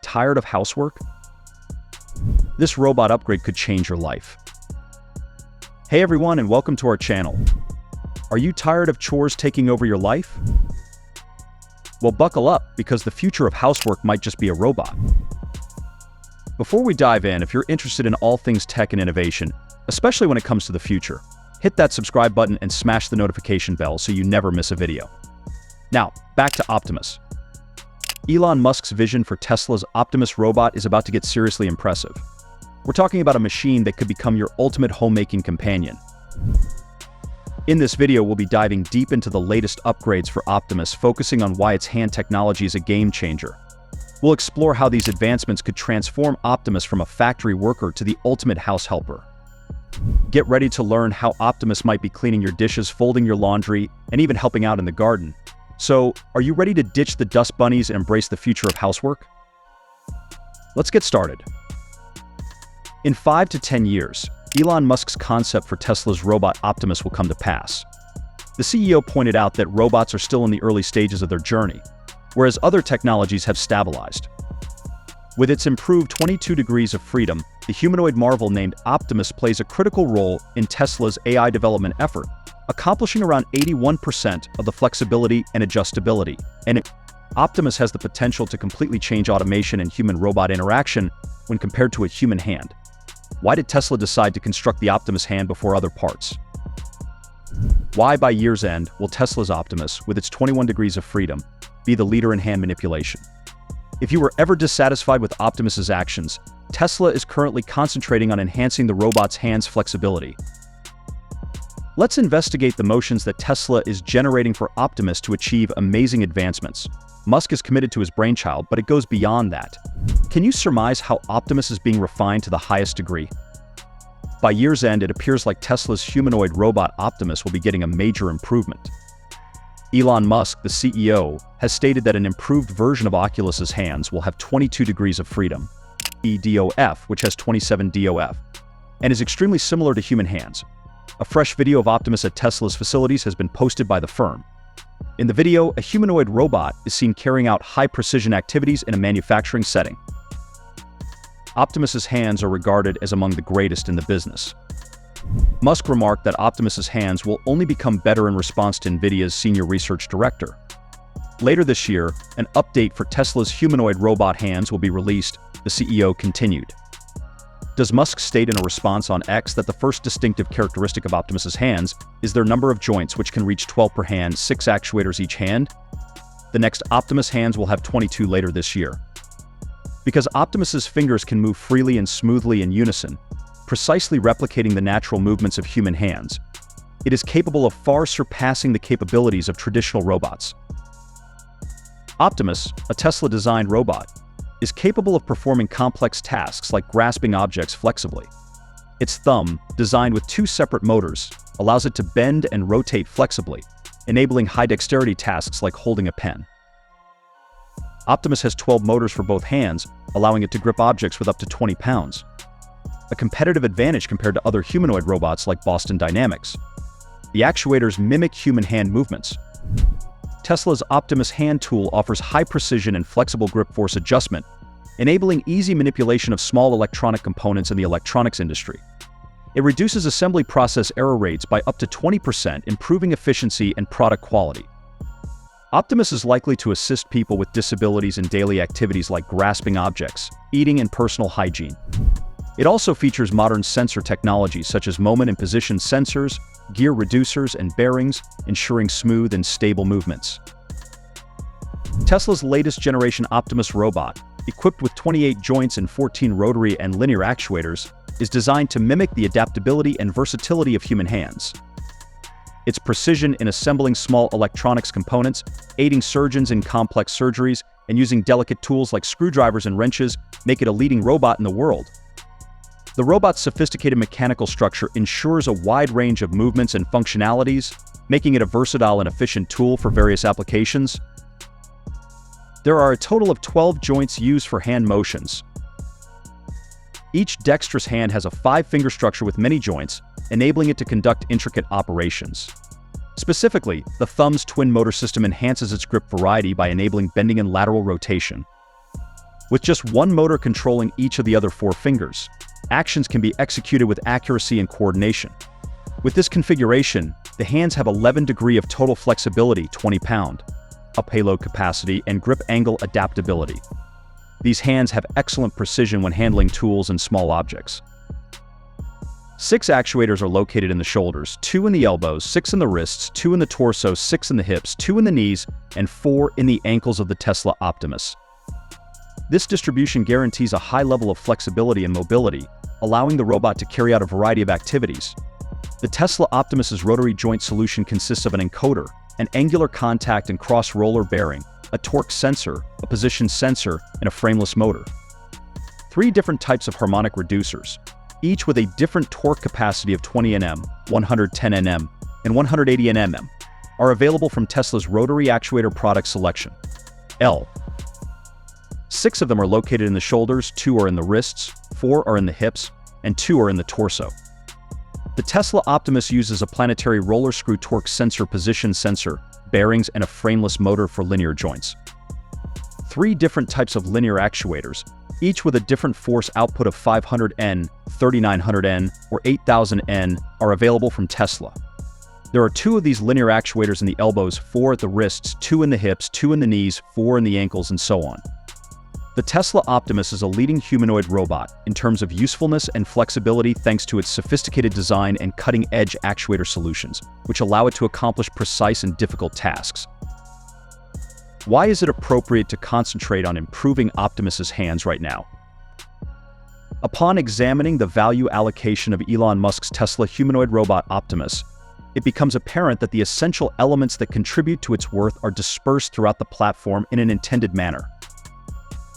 Tired of housework? This robot upgrade could change your life. Hey everyone, and welcome to our channel. Are you tired of chores taking over your life? Well, buckle up, because the future of housework might just be a robot. Before we dive in, if you're interested in all things tech and innovation, especially when it comes to the future, hit that subscribe button and smash the notification bell so you never miss a video. Now, back to Optimus. Elon Musk's vision for Tesla's Optimus robot is about to get seriously impressive. We're talking about a machine that could become your ultimate homemaking companion. In this video, we'll be diving deep into the latest upgrades for Optimus, focusing on why its hand technology is a game changer. We'll explore how these advancements could transform Optimus from a factory worker to the ultimate house helper. Get ready to learn how Optimus might be cleaning your dishes, folding your laundry, and even helping out in the garden. So, are you ready to ditch the dust bunnies and embrace the future of housework? Let's get started. In 5 to 10 years, Elon Musk's concept for Tesla's robot Optimus will come to pass. The CEO pointed out that robots are still in the early stages of their journey, whereas other technologies have stabilized. With its improved 22 degrees of freedom, the humanoid marvel named Optimus plays a critical role in Tesla's AI development effort, accomplishing around 81% of the flexibility and adjustability. And Optimus has the potential to completely change automation and human-robot interaction when compared to a human hand. Why did Tesla decide to construct the Optimus hand before other parts? Why, by year's end, will Tesla's Optimus, with its 21 degrees of freedom, be the leader in hand manipulation? If you were ever dissatisfied with Optimus's actions, Tesla is currently concentrating on enhancing the robot's hand's flexibility. Let's investigate the motions that Tesla is generating for Optimus to achieve amazing advancements. Musk is committed to his brainchild, but it goes beyond that. Can you surmise how Optimus is being refined to the highest degree? By year's end, it appears like Tesla's humanoid robot Optimus will be getting a major improvement. Elon Musk, the CEO, has stated that an improved version of Oculus's hands will have 22 degrees of freedom, DOF, which has 27 DOF, and is extremely similar to human hands. A fresh video of Optimus at Tesla's facilities has been posted by the firm. In the video, a humanoid robot is seen carrying out high-precision activities in a manufacturing setting. Optimus's hands are regarded as among the greatest in the business. Musk remarked that Optimus's hands will only become better in response to NVIDIA's senior research director. Later this year, an update for Tesla's humanoid robot hands will be released, the CEO continued. Does Musk state in a response on X that the first distinctive characteristic of Optimus's hands is their number of joints, which can reach 12 per hand, 6 actuators each hand? The next Optimus hands will have 22 later this year. Because Optimus's fingers can move freely and smoothly in unison, precisely replicating the natural movements of human hands, it is capable of far surpassing the capabilities of traditional robots. Optimus, a Tesla-designed robot, is capable of performing complex tasks like grasping objects flexibly. Its thumb, designed with 2 separate motors, allows it to bend and rotate flexibly, enabling high-dexterity tasks like holding a pen. Optimus has 12 motors for both hands, allowing it to grip objects with up to 20 pounds. A competitive advantage compared to other humanoid robots like Boston Dynamics. The actuators mimic human hand movements. Tesla's Optimus hand tool offers high precision and flexible grip force adjustment, enabling easy manipulation of small electronic components in the electronics industry. It reduces assembly process error rates by up to 20%, improving efficiency and product quality. Optimus is likely to assist people with disabilities in daily activities like grasping objects, eating, and personal hygiene. It also features modern sensor technologies such as moment and position sensors, gear reducers, and bearings, ensuring smooth and stable movements. Tesla's latest generation Optimus robot, equipped with 28 joints and 14 rotary and linear actuators, is designed to mimic the adaptability and versatility of human hands. Its precision in assembling small electronics components, aiding surgeons in complex surgeries, and using delicate tools like screwdrivers and wrenches make it a leading robot in the world. The robot's sophisticated mechanical structure ensures a wide range of movements and functionalities, making it a versatile and efficient tool for various applications. There are a total of 12 joints used for hand motions. Each dexterous hand has a 5-finger structure with many joints, enabling it to conduct intricate operations. Specifically, the thumb's twin motor system enhances its grip variety by enabling bending and lateral rotation. With just one motor controlling each of the other 4 fingers, actions can be executed with accuracy and coordination. With this configuration, the hands have 11 degrees of total flexibility, 20-pound, a payload capacity, and grip angle adaptability. These hands have excellent precision when handling tools and small objects. 6 actuators are located in the shoulders, 2 in the elbows, 6 in the wrists, 2 in the torso, 6 in the hips, 2 in the knees, and 4 in the ankles of the Tesla Optimus. This distribution guarantees a high level of flexibility and mobility, allowing the robot to carry out a variety of activities. The Tesla Optimus's rotary joint solution consists of an encoder, an angular contact and cross-roller bearing, a torque sensor, a position sensor, and a frameless motor. 3 different types of harmonic reducers, each with a different torque capacity of 20 Nm, 110 Nm, and 180 Nm, are available from Tesla's rotary actuator product selection. 6 of them are located in the shoulders, 2 are in the wrists, 4 are in the hips, and 2 are in the torso. The Tesla Optimus uses a planetary roller screw torque sensor, position sensor, bearings, and a frameless motor for linear joints. 3 different types of linear actuators, each with a different force output of 500 N, 3900 N, or 8000 N, are available from Tesla. There are 2 of these linear actuators in the elbows, 4 at the wrists, 2 in the hips, 2 in the knees, 4 in the ankles, and so on. The Tesla Optimus is a leading humanoid robot in terms of usefulness and flexibility thanks to its sophisticated design and cutting-edge actuator solutions, which allow it to accomplish precise and difficult tasks. Why is it appropriate to concentrate on improving Optimus's hands right now? Upon examining the value allocation of Elon Musk's Tesla humanoid robot Optimus, it becomes apparent that the essential elements that contribute to its worth are dispersed throughout the platform in an intended manner.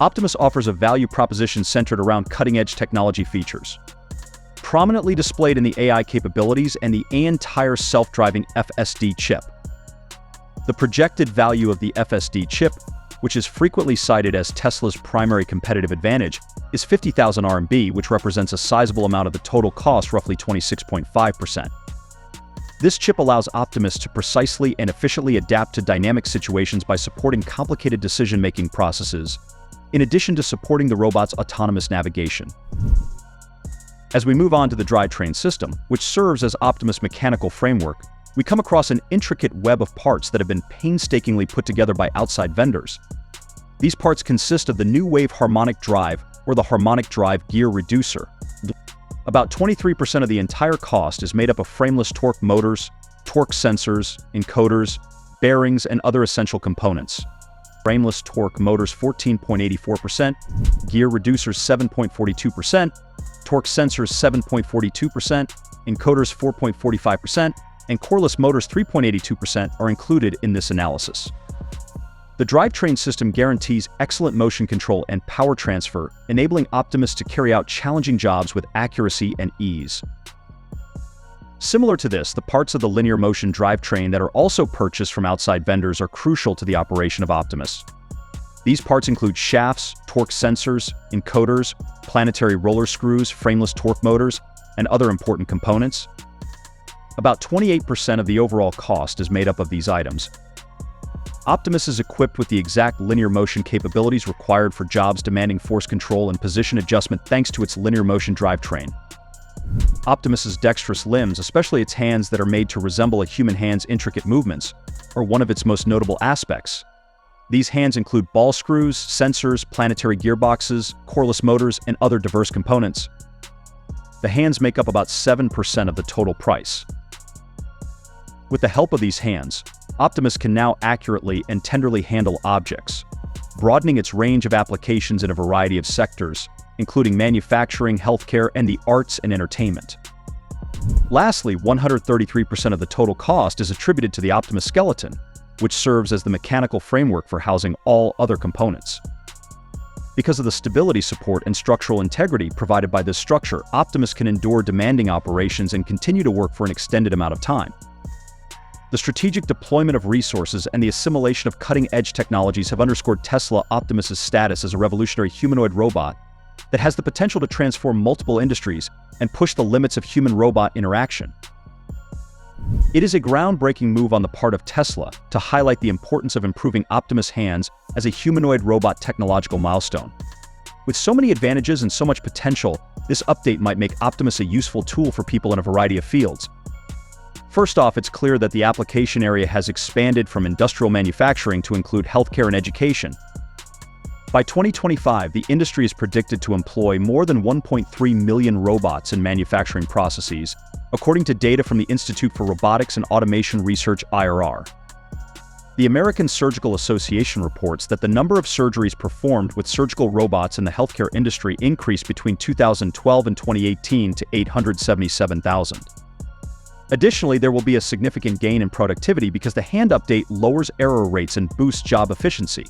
Optimus offers a value proposition centered around cutting-edge technology features. Prominently displayed in the AI capabilities and the entire self-driving FSD chip. The projected value of the FSD chip, which is frequently cited as Tesla's primary competitive advantage, is 50,000 RMB, which represents a sizable amount of the total cost, roughly 26.5%. This chip allows Optimus to precisely and efficiently adapt to dynamic situations by supporting complicated decision-making processes, in addition to supporting the robot's autonomous navigation. As we move on to the drivetrain system, which serves as Optimus' mechanical framework, we come across an intricate web of parts that have been painstakingly put together by outside vendors. These parts consist of the new wave harmonic drive, or the harmonic drive gear reducer. About 23% of the entire cost is made up of frameless torque motors, torque sensors, encoders, bearings, and other essential components. Frameless torque motors 14.84%, gear reducers 7.42%, torque sensors 7.42%, encoders 4.45%, and coreless motors 3.82% are included in this analysis. The drivetrain system guarantees excellent motion control and power transfer, enabling Optimus to carry out challenging jobs with accuracy and ease. Similar to this, the parts of the linear motion drivetrain that are also purchased from outside vendors are crucial to the operation of Optimus. These parts include shafts, torque sensors, encoders, planetary roller screws, frameless torque motors, and other important components. About 28% of the overall cost is made up of these items. Optimus is equipped with the exact linear motion capabilities required for jobs demanding force control and position adjustment thanks to its linear motion drivetrain. Optimus's dexterous limbs, especially its hands that are made to resemble a human hand's intricate movements, are one of its most notable aspects. These hands include ball screws, sensors, planetary gearboxes, coreless motors, and other diverse components. The hands make up about 7% of the total price. With the help of these hands, Optimus can now accurately and tenderly handle objects, broadening its range of applications in a variety of sectors, including manufacturing, healthcare, and the arts and entertainment. Lastly, 133% of the total cost is attributed to the Optimus skeleton, which serves as the mechanical framework for housing all other components. Because of the stability support and structural integrity provided by this structure, Optimus can endure demanding operations and continue to work for an extended amount of time. The strategic deployment of resources and the assimilation of cutting-edge technologies have underscored Tesla Optimus's status as a revolutionary humanoid robot that has the potential to transform multiple industries and push the limits of human-robot interaction. It is a groundbreaking move on the part of Tesla to highlight the importance of improving Optimus hands as a humanoid robot technological milestone. With so many advantages and so much potential, this update might make Optimus a useful tool for people in a variety of fields. First off, it's clear that the application area has expanded from industrial manufacturing to include healthcare and education. By 2025, the industry is predicted to employ more than 1.3 million robots in manufacturing processes, according to data from the Institute for Robotics and Automation Research (IRR). The American Surgical Association reports that the number of surgeries performed with surgical robots in the healthcare industry increased between 2012 and 2018 to 877,000. Additionally, there will be a significant gain in productivity because the hand update lowers error rates and boosts job efficiency.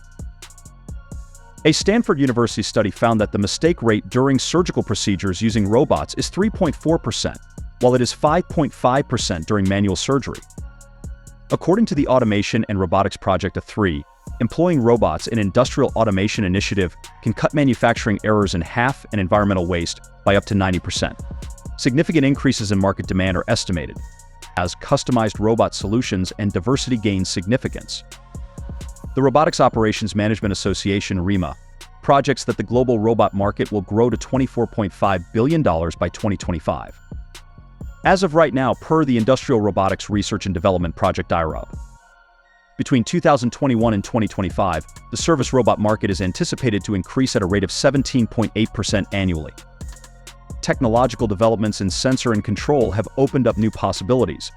A Stanford University study found that the mistake rate during surgical procedures using robots is 3.4%, while it is 5.5% during manual surgery. According to the Automation and Robotics Project of 3, employing robots in Industrial Automation Initiative can cut manufacturing errors in half and environmental waste by up to 90%. Significant increases in market demand are estimated, as customized robot solutions and diversity gain significance. The Robotics Operations Management Association (REMA) projects that the global robot market will grow to $24.5 billion by 2025. As of right now, per the Industrial Robotics Research and Development Project (IROB). Between 2021 and 2025, the service robot market is anticipated to increase at a rate of 17.8% annually. Technological developments in sensor and control have opened up new possibilities.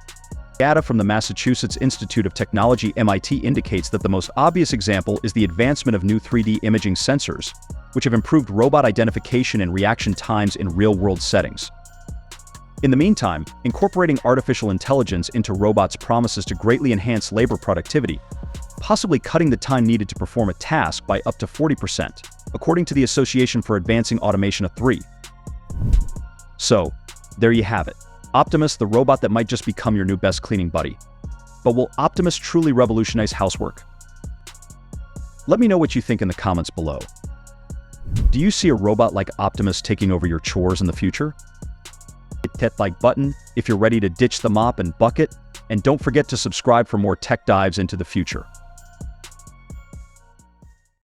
Data from the Massachusetts Institute of Technology (MIT) indicates that the most obvious example is the advancement of new 3D imaging sensors, which have improved robot identification and reaction times in real-world settings. In the meantime, incorporating artificial intelligence into robots promises to greatly enhance labor productivity, possibly cutting the time needed to perform a task by up to 40%, according to the Association for Advancing Automation of 3. So, there you have it. Optimus, the robot that might just become your new best cleaning buddy. But will Optimus truly revolutionize housework? Let me know what you think in the comments below. Do you see a robot like Optimus taking over your chores in the future? Hit that like button if you're ready to ditch the mop and bucket, and don't forget to subscribe for more tech dives into the future.